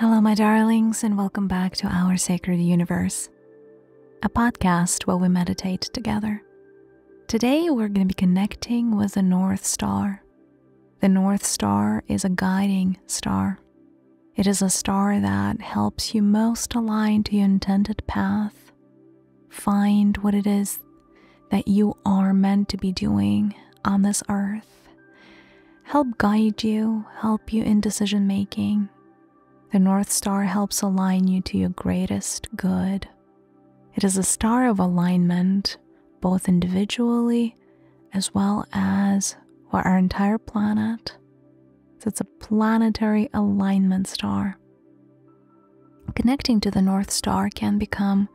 Hello, my darlings, and welcome back to Our Sacred Universe, a podcast where we meditate together. Today, we're going to be connecting with the North Star. The North Star is a guiding star. It is a star that helps you most align to your intended path, find what it is that you are meant to be doing on this earth, help guide you, help you in decision making. The North Star helps align you to your greatest good. It is a star of alignment, both individually as well as for our entire planet. So it's a planetary alignment star. Connecting to the North Star can become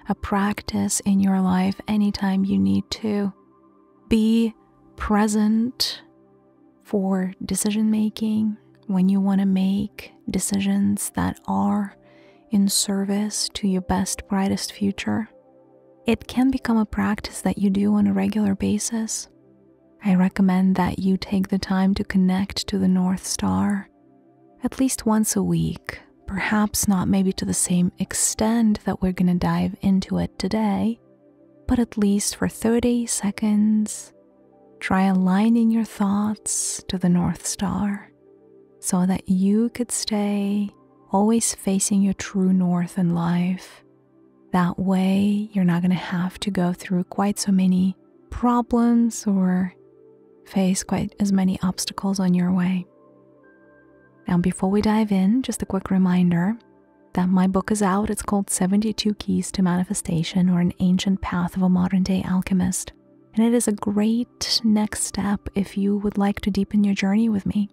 a practice in your life anytime you need to be present for decision making, when you want to make decisions that are in service to your best, brightest future. It can become a practice that you do on a regular basis. I recommend that you take the time to connect to the North Star at least once a week, perhaps not maybe to the same extent that we're going to dive into it today, but at least for 30 seconds, try aligning your thoughts to the North Star, so that you could stay always facing your true north in life. That way, you're not going to have to go through quite so many problems or face quite as many obstacles on your way. Now, before we dive in, just a quick reminder that my book is out. It's called 72 Keys to Manifestation, or An Ancient Path of a Modern Day Alchemist. And it is a great next step if you would like to deepen your journey with me.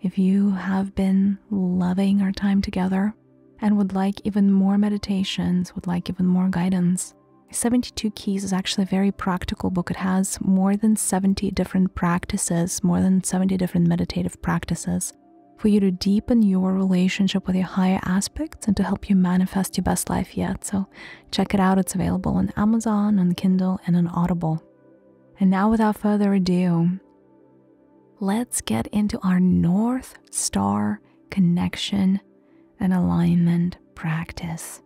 If you have been loving our time together and would like even more meditations, would like even more guidance, 72 Keys is actually a very practical book. It has more than 70 different practices, more than 70 different meditative practices for you to deepen your relationship with your higher aspects and to help you manifest your best life yet. So check it out. It's available on Amazon, on Kindle, and on Audible. And now, without further ado, let's get into our North Star connection and alignment practice.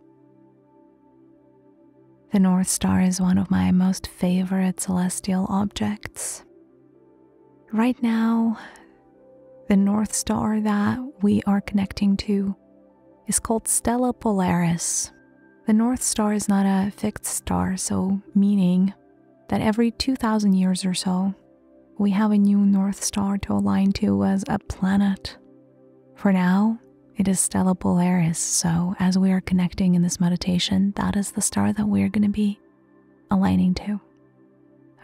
The North Star is one of my most favorite celestial objects. Right now, the North Star that we are connecting to is called Stella Polaris. The North Star is not a fixed star, so meaning that every 2,000 years or so, we have a new North Star to align to as a planet. For now, it is Stella Polaris, so as we are connecting in this meditation, that is the star that we're going to be aligning to. All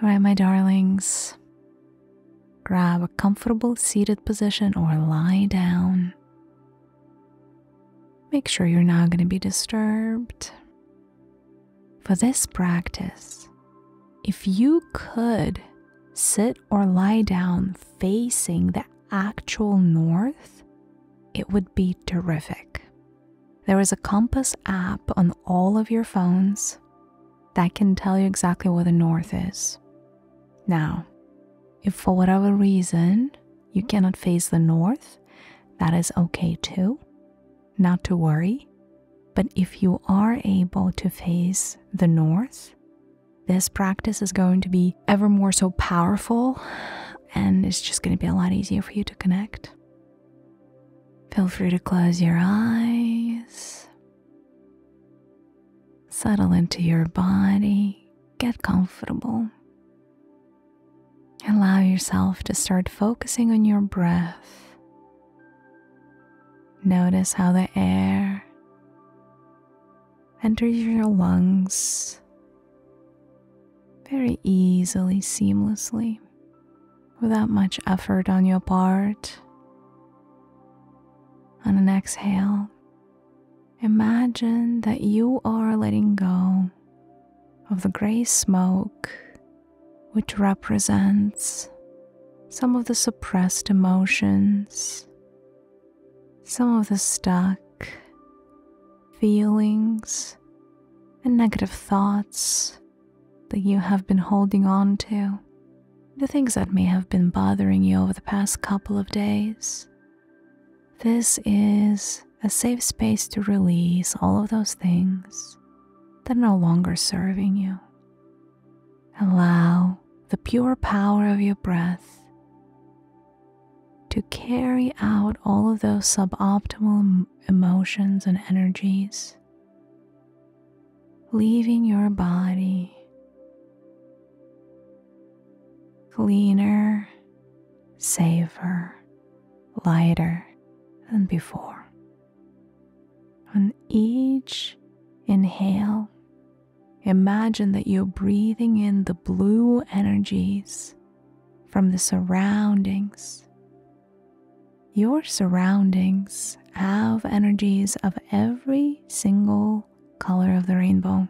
right, my darlings, grab a comfortable seated position or lie down. Make sure you're not going to be disturbed. For this practice, if you could sit or lie down facing the actual north, it would be terrific. There is a compass app on all of your phones that can tell you exactly where the north is. Now, if for whatever reason you cannot face the north, that is okay too, not to worry. But if you are able to face the north, this practice is going to be ever more so powerful, and it's just going to be a lot easier for you to connect. Feel free to close your eyes. Settle into your body. Get comfortable. Allow yourself to start focusing on your breath. Notice how the air enters your lungs very easily, seamlessly, without much effort on your part. On an exhale, imagine that you are letting go of the gray smoke, which represents some of the suppressed emotions, some of the stuck feelings and negative thoughts that you have been holding on to, the things that may have been bothering you over the past couple of days. This is a safe space to release all of those things that are no longer serving you. Allow the pure power of your breath to carry out all of those suboptimal emotions and energies, leaving your body cleaner, safer, lighter than before. On each inhale, imagine that you're breathing in the blue energies from the surroundings. Your surroundings have energies of every single color of the rainbow.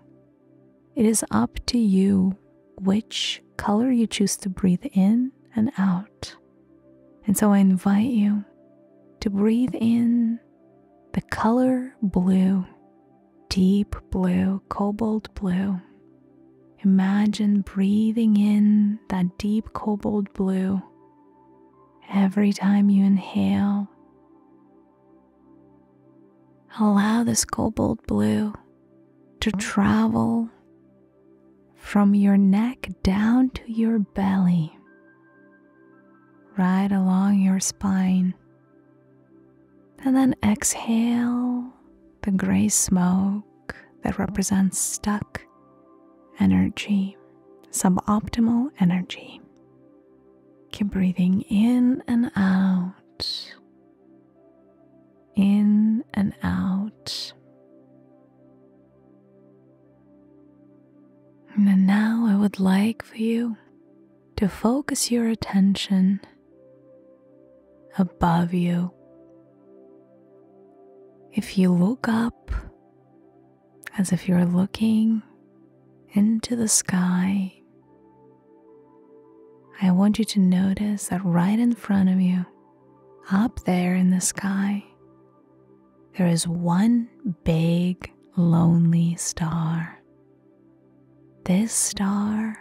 It is up to you which color you choose to breathe in and out. And so I invite you to breathe in the color blue, deep blue, cobalt blue. Imagine breathing in that deep cobalt blue every time you inhale. Allow this cobalt blue to travel from your neck down to your belly, right along your spine. And then exhale the gray smoke that represents stuck energy, suboptimal energy. Keep breathing in and out, in and out. And then now I would like for you to focus your attention above you. If you look up as if you're looking into the sky, I want you to notice that right in front of you, up there in the sky, there is one big, lonely star. This star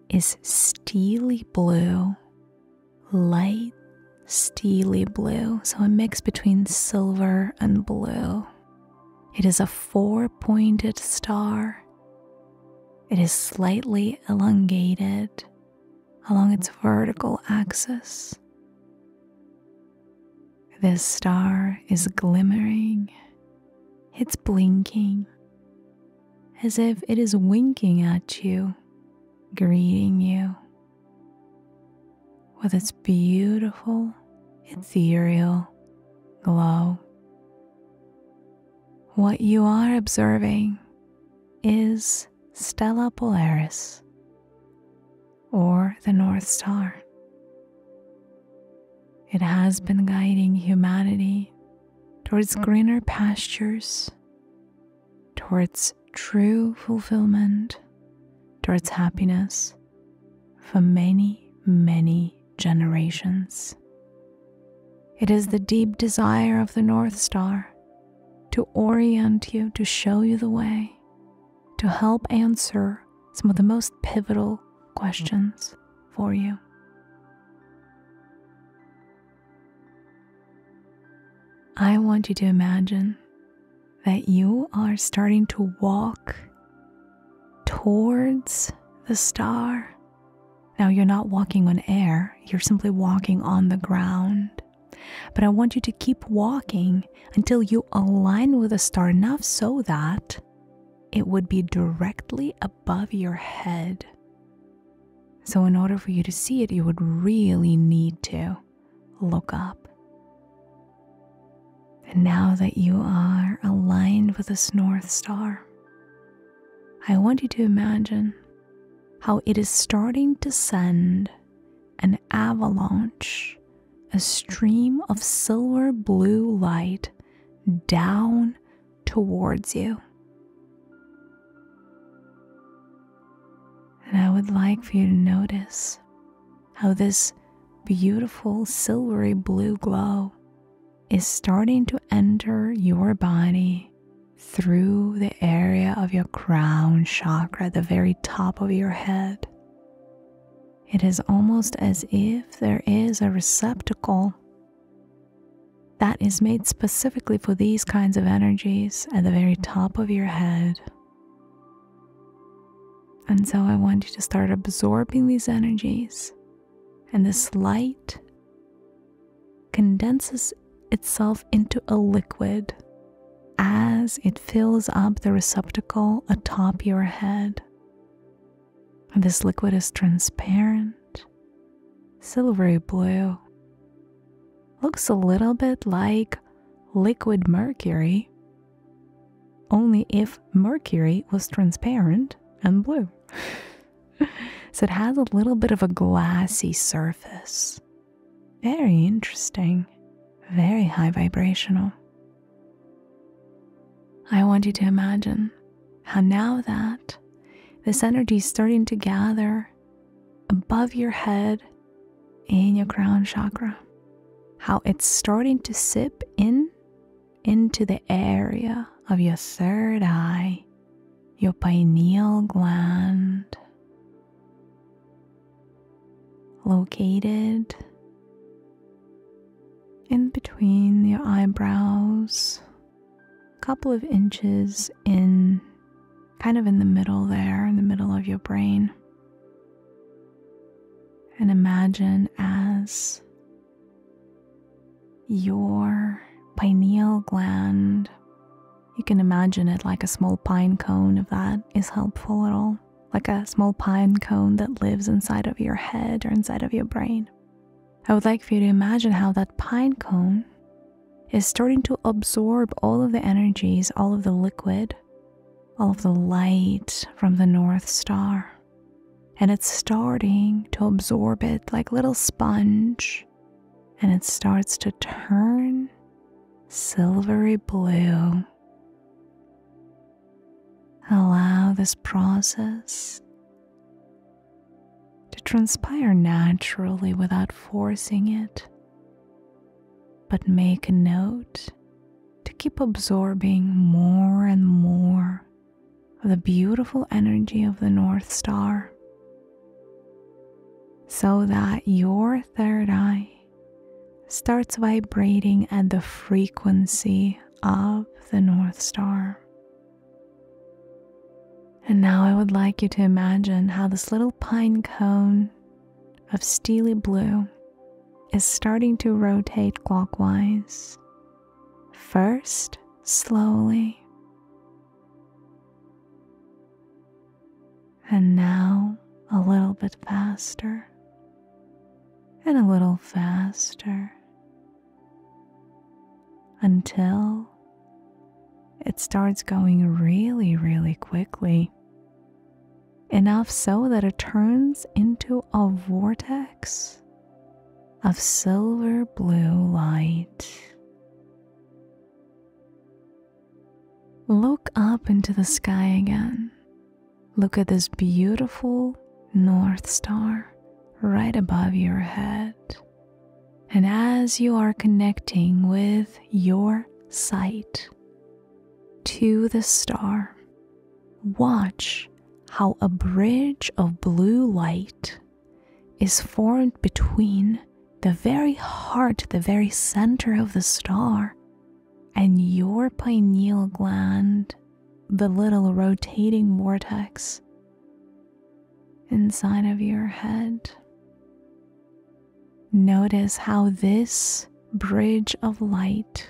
is steely blue, light steely blue, so a mix between silver and blue. It is a 4-pointed star. It is slightly elongated along its vertical axis. This star is glimmering. It's blinking as if it is winking at you, greeting you with its beautiful, ethereal glow. What you are observing is Stella Polaris, or the North Star. It has been guiding humanity towards greener pastures, towards true fulfillment, towards happiness for many, many generations. It is the deep desire of the North Star to orient you, to show you the way, to help answer some of the most pivotal questions for you. I want you to imagine that you are starting to walk towards the star. Now, you're not walking on air, you're simply walking on the ground. But I want you to keep walking until you align with the star enough so that it would be directly above your head. So in order for you to see it, you would really need to look up. And now that you are aligned with this North Star, I want you to imagine how it is starting to send an avalanche, a stream of silver blue light down towards you. And I would like for you to notice how this beautiful silvery blue glow is starting to enter your body through the area of your crown chakra, the very top of your head. It is almost as if there is a receptacle that is made specifically for these kinds of energies at the very top of your head. And so I want you to start absorbing these energies, and this light condenses itself into a liquid as it fills up the receptacle atop your head. And this liquid is transparent, silvery blue. Looks a little bit like liquid mercury, only if mercury was transparent and blue. So it has a little bit of a glassy surface. Very interesting, very high vibrational. I want you to imagine how now that this energy is starting to gather above your head in your crown chakra, how it's starting to sip into the area of your third eye, your pineal gland, located in between your eyebrows, a couple of inches in, kind of in the middle there, in the middle of your brain. And imagine as your pineal gland, you can imagine it like a small pine cone, if that is helpful at all, like a small pine cone that lives inside of your head or inside of your brain. I would like for you to imagine how that pine cone is starting to absorb all of the energies, all of the liquid, all of the light from the North Star. And it's starting to absorb it like a little sponge, and it starts to turn silvery blue. Allow this process to transpire naturally without forcing it, but make a note to keep absorbing more and more of the beautiful energy of the North Star, so that your third eye starts vibrating at the frequency of the North Star. And now I would like you to imagine how this little pine cone of steely blue is starting to rotate clockwise. First, slowly, and now a little bit faster, and a little faster, until it starts going really, really quickly. Enough so that it turns into a vortex of silver blue light. Look up into the sky again. Look at this beautiful North Star right above your head. And as you are connecting with your sight to the star, watch how a bridge of blue light is formed between the very heart, the very center of the star, and your pineal gland, the little rotating vortex inside of your head. Notice how this bridge of light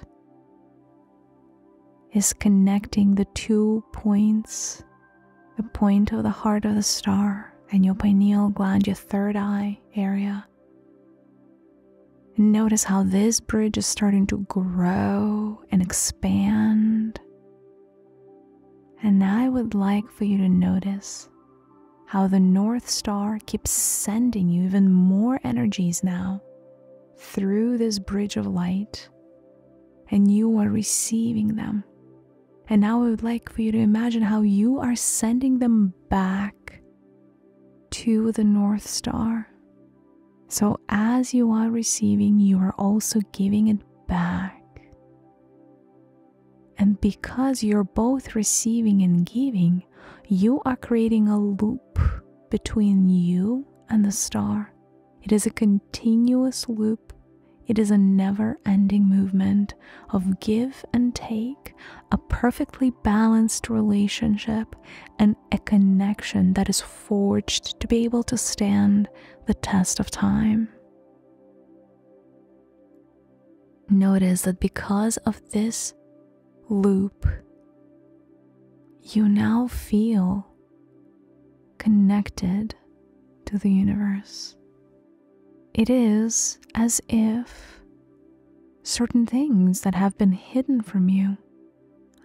is connecting the 2 points, the point of the heart of the star and your pineal gland, your third eye area. And notice how this bridge is starting to grow and expand. And I would like for you to notice how the North Star keeps sending you even more energies now through this bridge of light, and you are receiving them. And now I would like for you to imagine how you are sending them back to the North Star. So as you are receiving, you are also giving it back. And because you're both receiving and giving, you are creating a loop between you and the star. It is a continuous loop It is a never-ending movement of give and take, a perfectly balanced relationship, and a connection that is forged to be able to stand the test of time. Notice that because of this loop, you now feel connected to the universe. It is as if certain things that have been hidden from you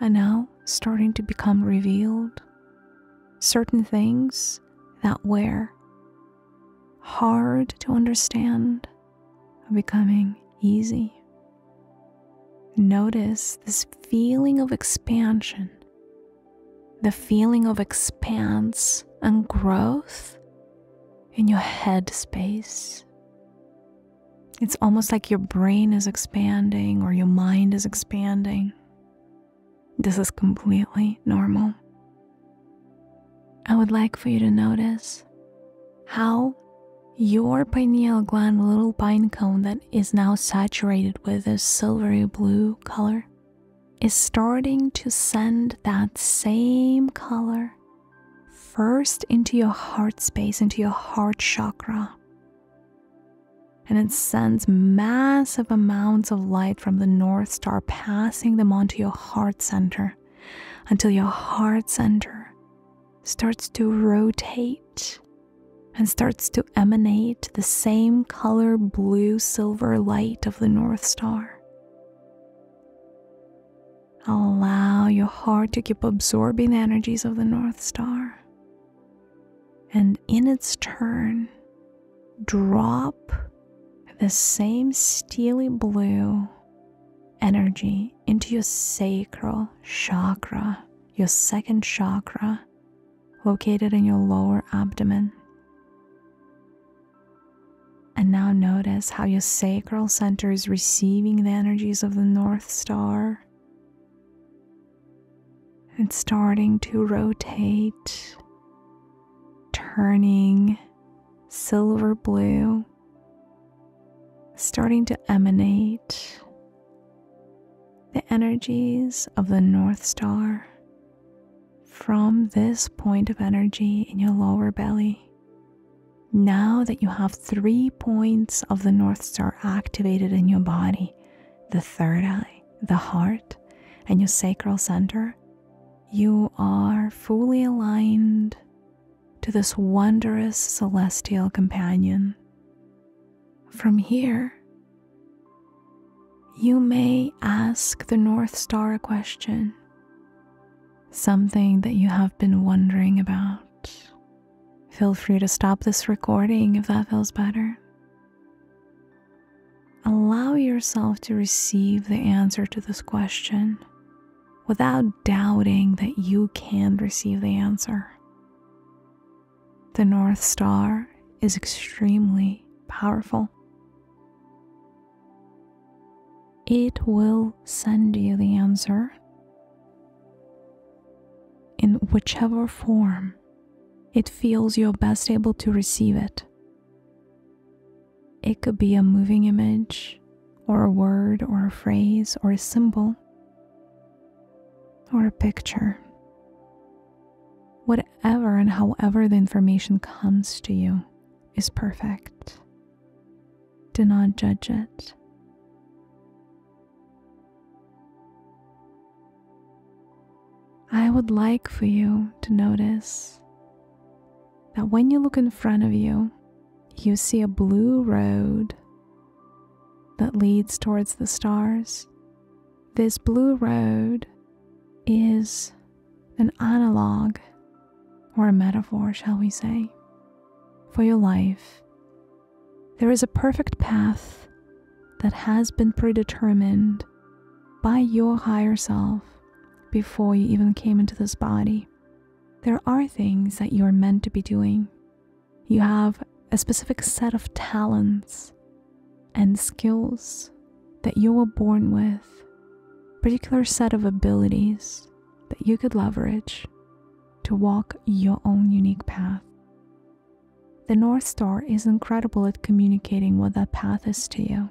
are now starting to become revealed. Certain things that were hard to understand are becoming easy. Notice this feeling of expansion, the feeling of expanse and growth in your head space. It's almost like your brain is expanding or your mind is expanding. This is completely normal. I would like for you to notice how your pineal gland, little pine cone that is now saturated with this silvery blue color, is starting to send that same color first into your heart space, into your heart chakra. And it sends massive amounts of light from the North Star, passing them onto your heart center until your heart center starts to rotate and starts to emanate the same color blue silver light of the North Star. Allow your heart to keep absorbing the energies of the North Star, and in its turn, drop the same steely blue energy into your sacral chakra, your second chakra, located in your lower abdomen. And now notice how your sacral center is receiving the energies of the North Star. It's starting to rotate, turning silver blue, starting to emanate the energies of the North Star from this point of energy in your lower belly. Now that you have 3 points of the North Star activated in your body, the third eye, the heart, and your sacral center, you are fully aligned to this wondrous celestial companion. From here, you may ask the North Star a question, something that you have been wondering about. Feel free to stop this recording if that feels better. Allow yourself to receive the answer to this question without doubting that you can receive the answer. The North Star is extremely powerful. It will send you the answer in whichever form it feels you're best able to receive it. It could be a moving image, or a word, or a phrase, or a symbol, or a picture. Whatever and however the information comes to you is perfect. Do not judge it. I would like for you to notice that when you look in front of you, you see a blue road that leads towards the stars. This blue road is an analog, or a metaphor, shall we say, for your life. There is a perfect path that has been predetermined by your higher self before you even came into this body. There are things that you are meant to be doing. You have a specific set of talents and skills that you were born with, a particular set of abilities that you could leverage to walk your own unique path. The North Star is incredible at communicating what that path is to you.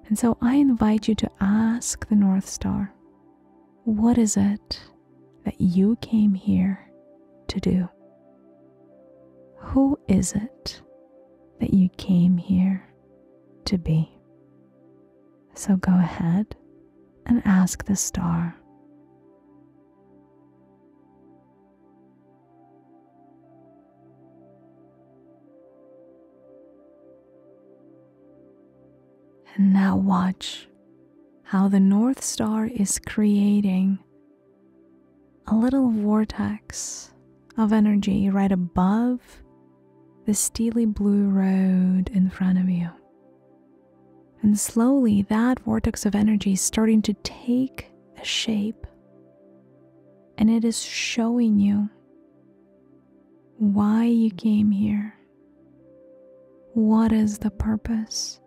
And so I invite you to ask the North Star, what is it that you came here to do? Who is it that you came here to be? So go ahead and ask the star. And now watch how the North Star is creating a little vortex of energy right above the steely blue road in front of you. And slowly that vortex of energy is starting to take a shape, and it is showing you why you came here. What is the purpose,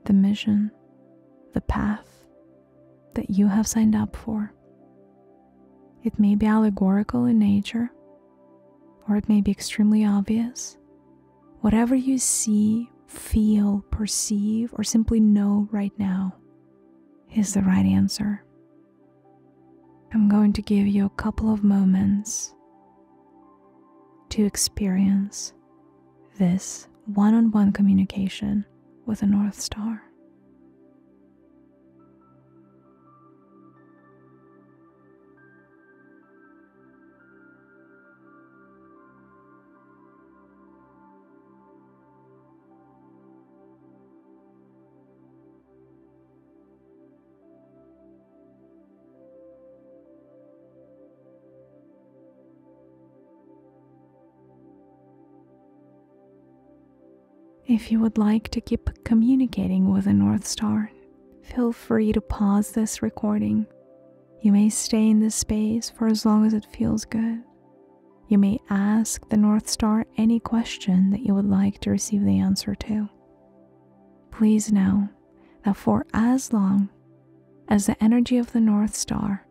the mission, the path that you have signed up for? It may be allegorical in nature, or it may be extremely obvious. Whatever you see, feel, perceive, or simply know right now is the right answer. I'm going to give you a couple of moments to experience this one-on-one communication with the North Star. If you would like to keep communicating with the North Star, feel free to pause this recording. You may stay in this space for as long as it feels good. You may ask the North Star any question that you would like to receive the answer to. Please know that for as long as the energy of the North Star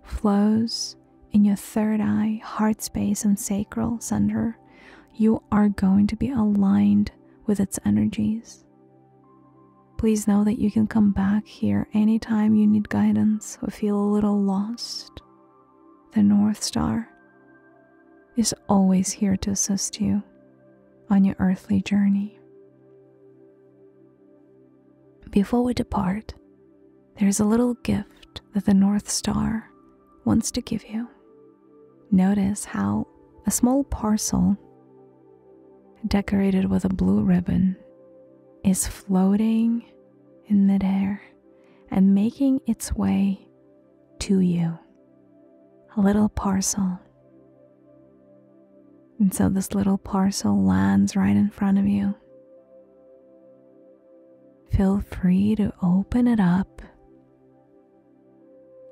flows in your third eye, heart space, and sacral center, you are going to be aligned with its energies. Please know that you can come back here anytime you need guidance or feel a little lost. The North Star is always here to assist you on your earthly journey. Before we depart, there's a little gift that the North Star wants to give you. Notice how a small parcel decorated with a blue ribbon is floating in midair and making its way to you. A little parcel. And so this little parcel lands right in front of you. Feel free to open it up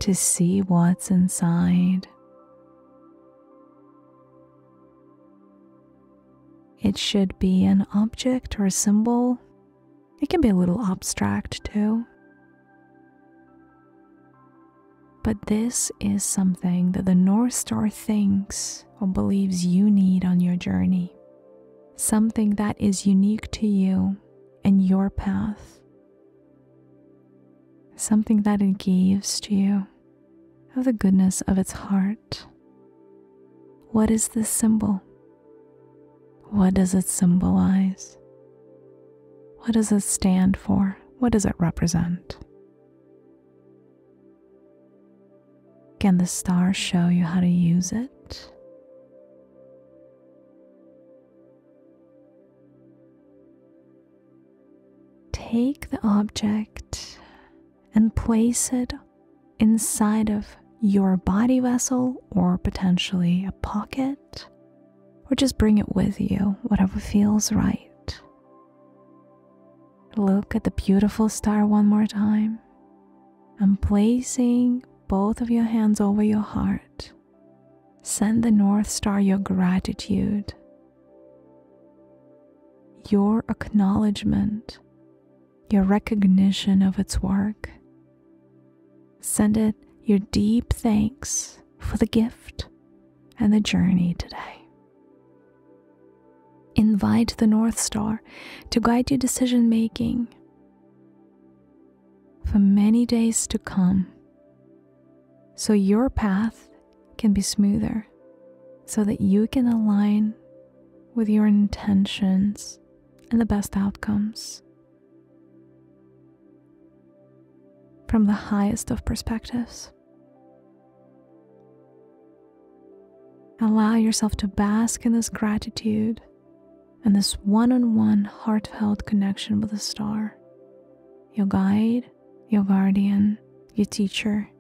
to see what's inside. It should be an object or a symbol. It can be a little abstract too. But this is something that the North Star thinks or believes you need on your journey. Something that is unique to you and your path. Something that it gives to you of the goodness of its heart. What is this symbol? What does it symbolize? What does it stand for? What does it represent? Can the star show you how to use it? Take the object and place it inside of your body vessel or potentially a pocket, or just bring it with you, whatever feels right. Look at the beautiful star one more time and placing both of your hands over your heart. Send the North Star your gratitude, your acknowledgement, your recognition of its work. Send it your deep thanks for the gift and the journey today. Invite the North Star to guide your decision making. for many days to come, so your path can be smoother, so that you can align with your intentions and the best outcomes from the highest of perspectives. Allow yourself to bask in this gratitude and this one-on-one heartfelt connection with the star, your guide, your guardian, your teacher.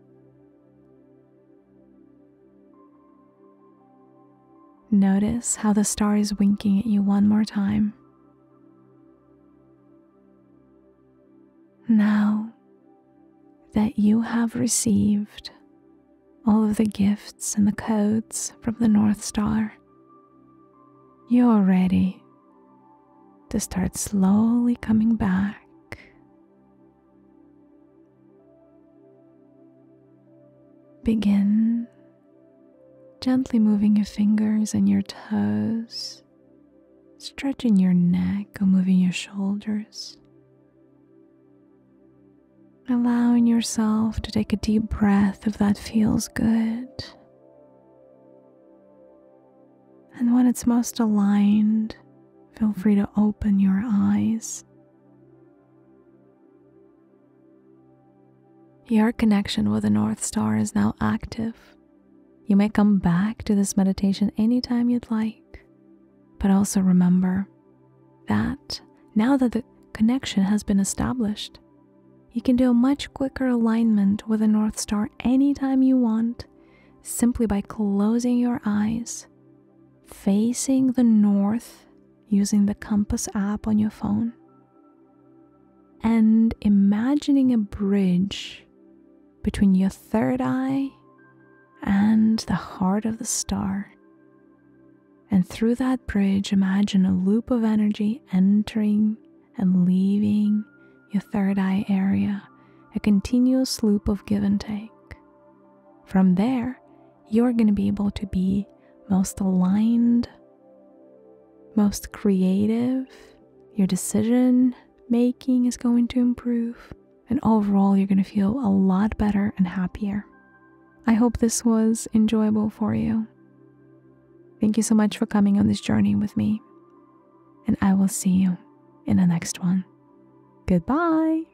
Notice how the star is winking at you one more time. Now that you have received all of the gifts and the codes from the North Star, you're ready to start slowly coming back. Begin gently moving your fingers and your toes, stretching your neck or moving your shoulders. Allowing yourself to take a deep breath if that feels good. And when it's most aligned, feel free to open your eyes. Your connection with the North Star is now active. You may come back to this meditation anytime you'd like, but also remember that now that the connection has been established, you can do a much quicker alignment with the North Star anytime you want, simply by closing your eyes, facing the north using the compass app on your phone, and imagining a bridge between your third eye and the heart of the star. And through that bridge, imagine a loop of energy entering and leaving your third eye area, a continuous loop of give and take. From there, you're going to be able to be most aligned, most creative. Your decision making is going to improve, and overall you're going to feel a lot better and happier. I hope this was enjoyable for you. Thank you so much for coming on this journey with me, and I will see you in the next one. Goodbye.